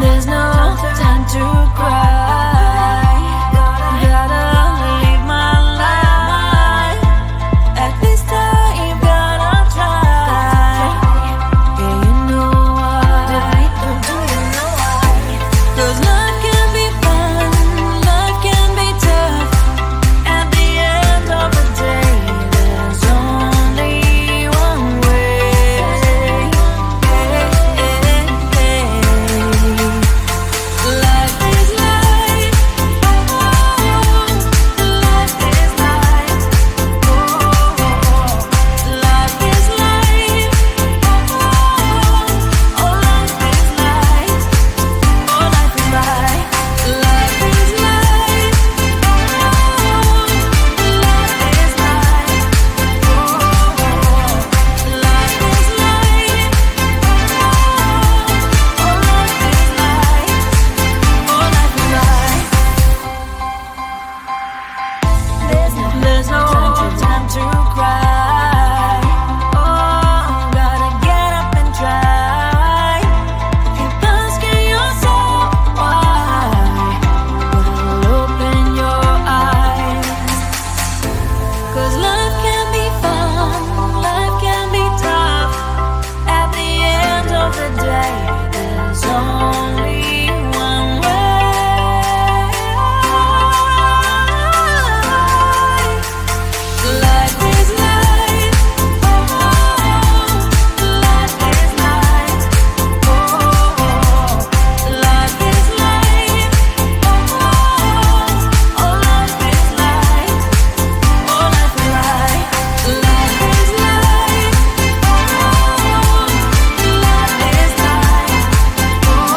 There's no time to cry. Gotta live my life. At this time, gotta try. Yeah, you know why. Do you know why? 'Cause life can be fun, life can be tough. At the end of the day, there's only one way. Life is life, oh, life is life, oh, life is life, oh, life is life, oh, life is life, life is life, oh, life is life, oh, life is life, oh, life is life. Oh, life is life. There's no time to cry. Oh, gotta get up and try. Keep asking yourself why. But open your eyes. 'Cause life can be fun, life can be tough. At the end of the day, there's only one way. Life is life, oh, life is life, oh, life is life, oh, life is life, oh, life is life, life is life, oh, life is life, oh,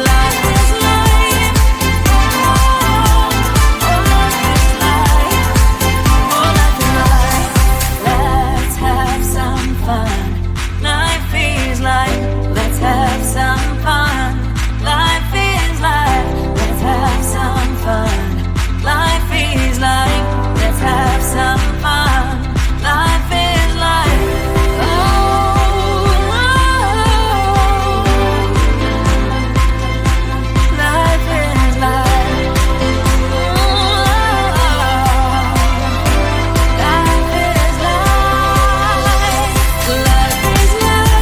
life is life, oh, life is life, oh, life is life. Let's have some fun. Life is life. Let's have some fun. Life is life. Let's have some fun. Life is life. Let's have some fun. Life is life. Oh, life is life. Life is life. Life is life. Life is life. Life is life. Life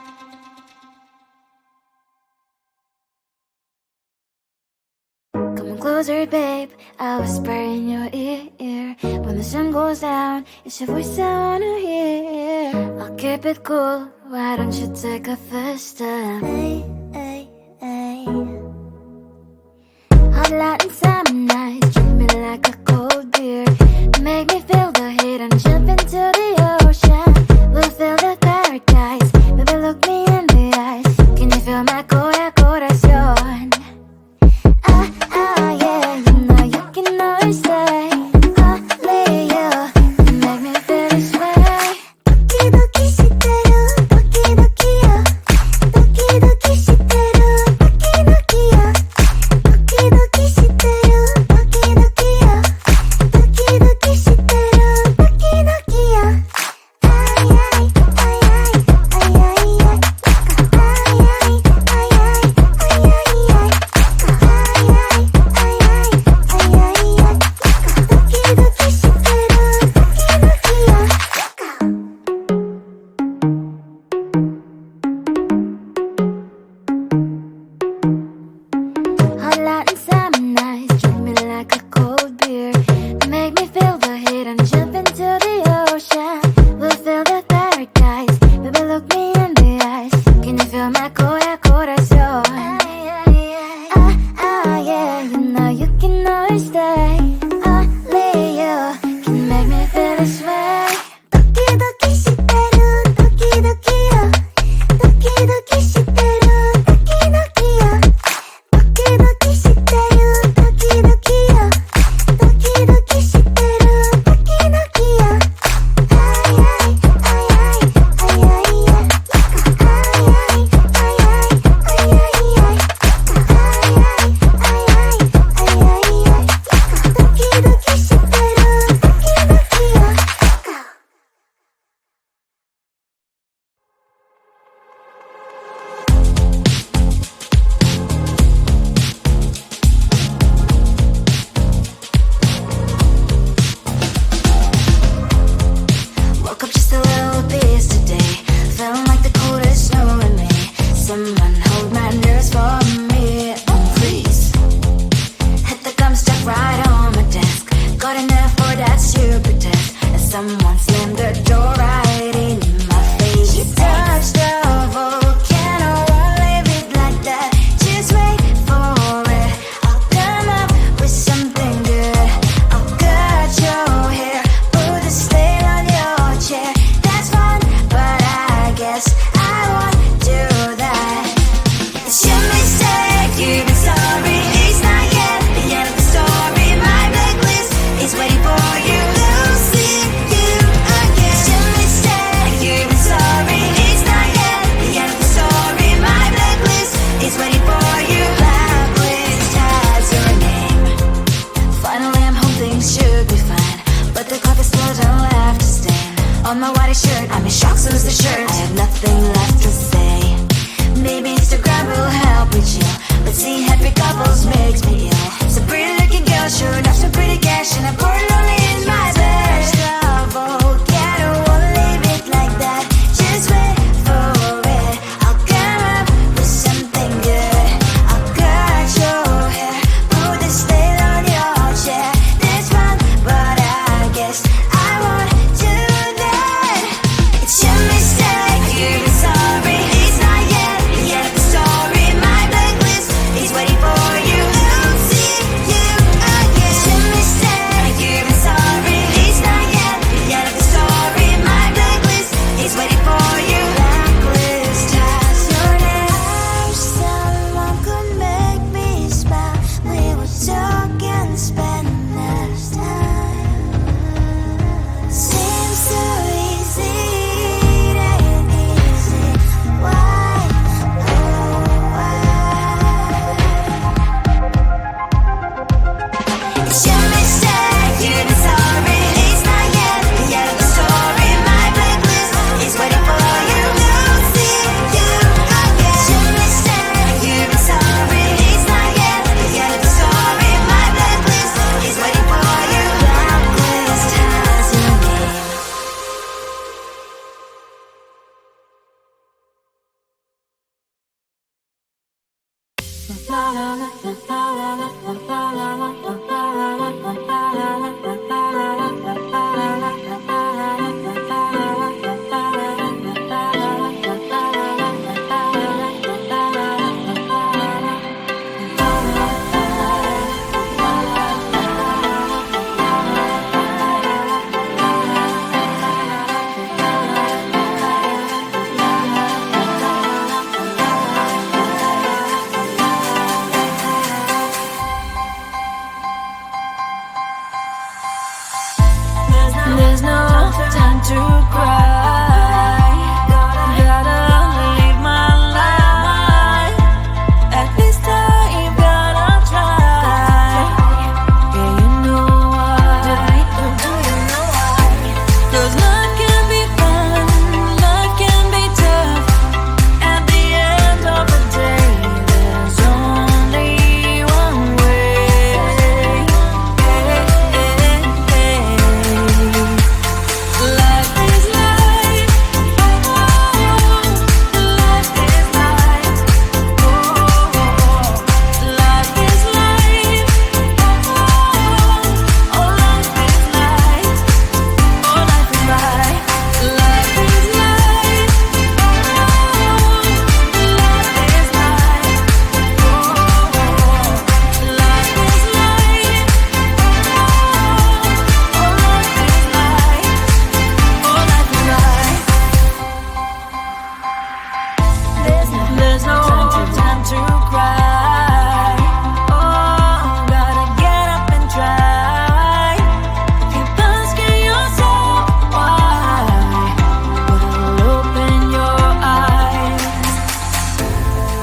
is life. Come on closer, babe, I'll whisper in your ear. When the sun goes down, it's your voice I wanna hear. I'll keep it cool, why don't you take a first step? Hey, hey, hey. Hot light and summer nights, treat me like a cold beer. Make me feel the heat and jump into the ocean. We'll feel the paradise, baby look me in the eyes. Can you feel my corazón? Yeah, you know you can always say only you can make me feel this way. Doki doki shiteru, doki doki yo. Doki doki shiteru, doki doki yo. Doki doki shiteru, doki doki yo. Doki doki shiteru, doki doki yo. Ay ay ay ay ay ay ay. Ay ay someone hold my nerves for me, please. Hit the gum stuck right on my desk. Got enough for that stupid test. And someone slammed the door right in my face. You touched the volcano, won't leave it like that. Just wait for it. I'll come up with something good. I'll cut your hair, put a stain on your chair. That's fun, but I guess I won't do that. It's your mistake, you've been sorry. It's not yet the end of the story. My blacklist is waiting for you. Losing you again. It's your mistake, you've been sorry. It's not yet the end of the story. My blacklist is waiting for you. Blacklist has your name. Finally I'm home, things should be fine, but the clock is still don't left to stand. On my white shirt, I'm in shock, so is the shirt. I have nothing left to say. Maybe Instagram will help me chill, but seeing happy couples makes me ill. Some pretty looking girl, sure enough, some pretty cash, and I'm bored lonely in my bed. Volcano, won't leave it like that. Just wait for it. I'll come up with something good. I'll cut your hair, put the stain on your chair. That's fun, but I guess I won't do that. It's your mistake, you've been sorry. It's not yet the end of the story. My blacklist is waiting for you. Losing you again. It's your mistake, you've been sorry. It's not yet the end of the story. My blacklist is waiting for you. Blacklist has your name. I wish someone could make me smile. We would talk and spend less time. Seems so easy, it ain't easy. Why? Oh, why? It's your mistake, you've been sorry. It's not yet the end of the story. My blacklist is waiting for you. Losing you again. It's your mistake, you've been sorry. It's not yet the end of the story. My blacklist is waiting for you. Blacklist has your name. There's no time to cry. Gotta live my life. At this time, gotta try. Yeah, you know why. Do you know why? 'Cause life can be fun, life can be tough. At the end of the day, there's only one way. Life is life, oh, life is life, oh, life is life, oh, life is life, oh, life is life, life is life, life is life, oh, life is life, oh, life is life. There's no time to cry. Oh, gotta get up and try. Keep asking yourself why, but I'll open your eyes.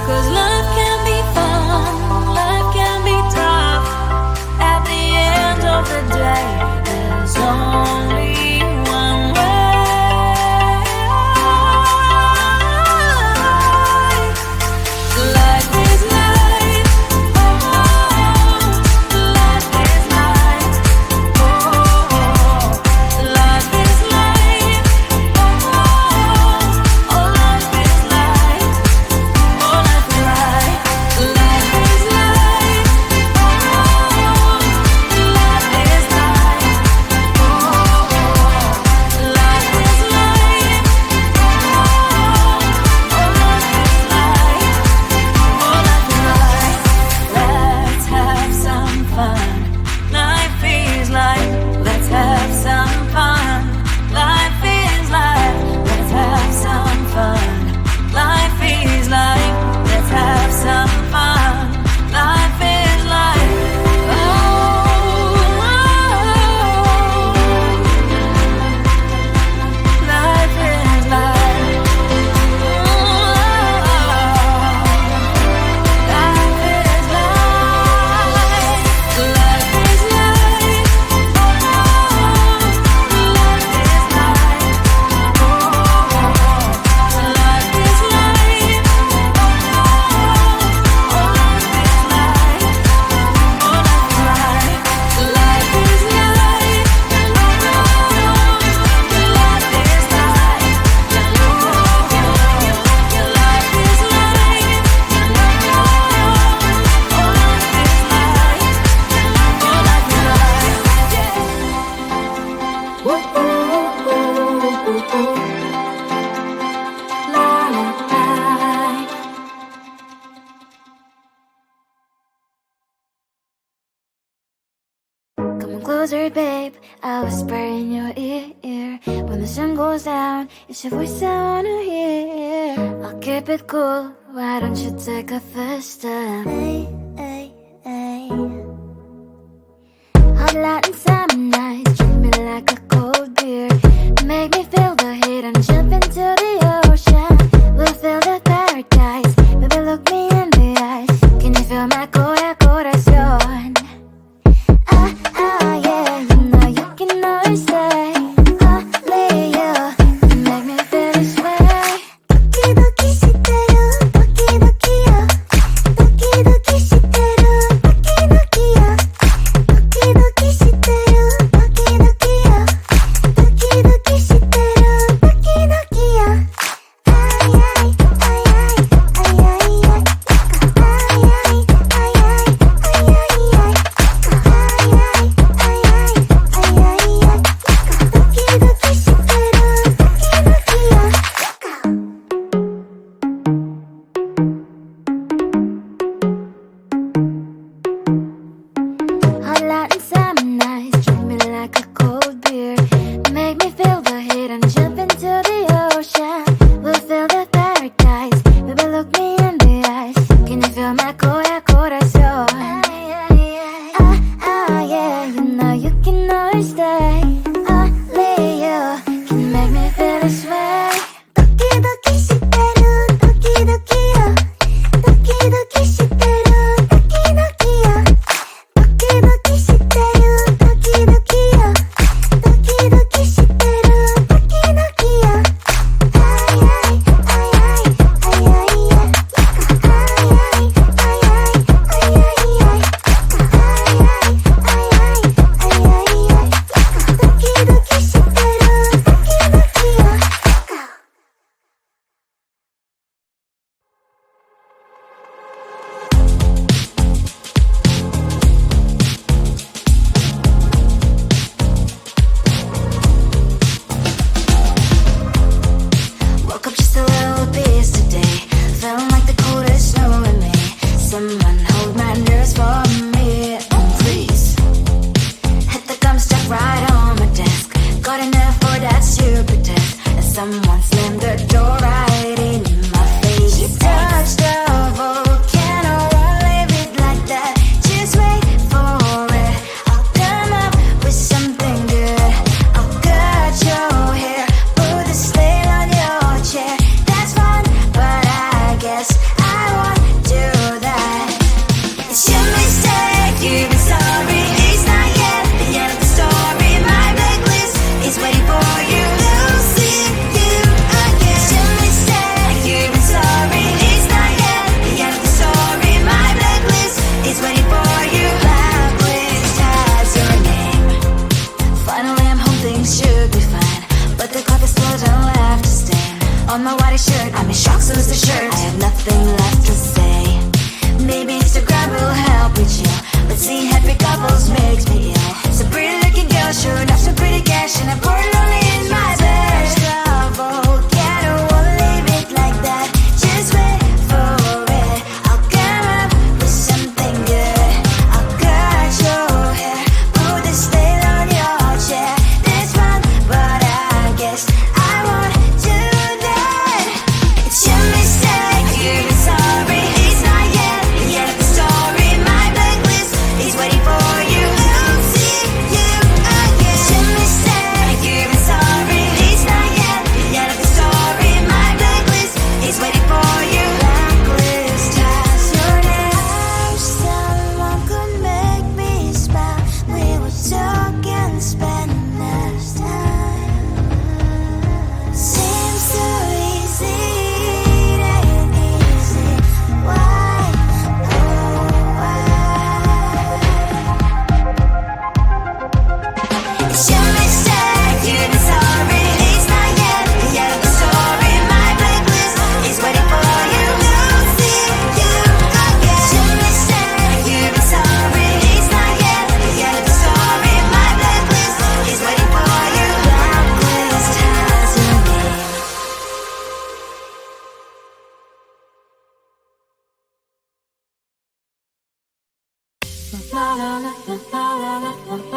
'Cause life can be fun, life can be tough. At the end of the day, there's only one way. Life is life, oh, life is life, oh, life is life, oh, life is life, oh, closer, babe. I'll whisper in your ear. When the sun goes down, it's your voice I wanna hear. I'll keep it cool, why don't you take a first step? Hey, hey, hey. Hot Latin summer nights, treat me like a cold beer. Make me feel the heat and jump into the ocean. We'll feel the paradise, baby look me in the eyes. Can you feel my corazón? Yeah, you know you can always stay. Only you can make me feel this way. Doki doki shiteru, doki doki yo. Doki doki shiteru, doki doki yo. Doki doki shiteru, doki doki yo. Doki doki shiteru, doki doki yo. Ay ay ay ay ay ay ay. Ay ay ay ay ay ay ay. Hot Latin summer nights, treat me like a cold beer. Make me feel the heat and jump into the ocean. We'll feel the paradise, baby look me in the eyes. Can you feel my corazón? Yeah, you know you can always stay. Only you can make me feel this way. Doki doki shiteru, doki doki yo. Doki doki shiteru, doki doki yo. Doki doki shiteru, doki doki yo. Doki doki shiteru, doki doki yo. Ay ay ay ay ay ay ay. Ay ay ay ay ay ay ay. Ay ay ay ay ay ay ay. Doki doki shiteru, doki doki yo. Woke up just a little pissed today. Feeling like the coldest snow in me. Someone hold my nerves for me, oh please. Hit the gum stuck right on my desk. Got enough for that stupid test. And someone slammed the door right in my face. You touched a volcano, won't leave it like that. Just wait for it. I'll come up with something good. I'll cut your hair, put the slate on your chair. That's fun, but I guess I won't do that. It's your mistake, you've been sorry. It's not yet the end of the story. My blacklist is waiting for you. We'll see you again. It's your mistake, you've been sorry. It's not yet the end of the story. My blacklist is waiting for you. Blacklist has your name. Finally I'm home, things should be fine. But the clock is still don't left to stain. On my white shirt, I'm in shock, so is the shirt. I have nothing left to say. Maybe Instagram will help me chill, but seeing happy couples makes me ill. Some pretty looking girl, sure enough, some pretty cash, and I'm pouring only in my bed. Volcano, won't leave it like that. Just wait for it. I'll come up with something good. I'll cut your hair, put the slate on your chair. That's fun, but I guess I won't do that. It's your mistake, you've been sorry. It's not yet the end of the story. My blacklist is waiting for you. We'll see you again. It's your mistake, you've been sorry. It's not yet the end of the story. My blacklist is waiting for you. Blacklist has your name. Someone could make me smile. We were talking Spanish time. Seems so easy, it ain't easy. Why, oh why? It's your mistake, you've been sorry. It's not yet the end of the story. My blacklist is waiting for you. We'll see you again. It's your mistake, you've been sorry. It's not yet the end of the story. My blacklist is waiting for you. Blacklist has your name. La la la la la la la.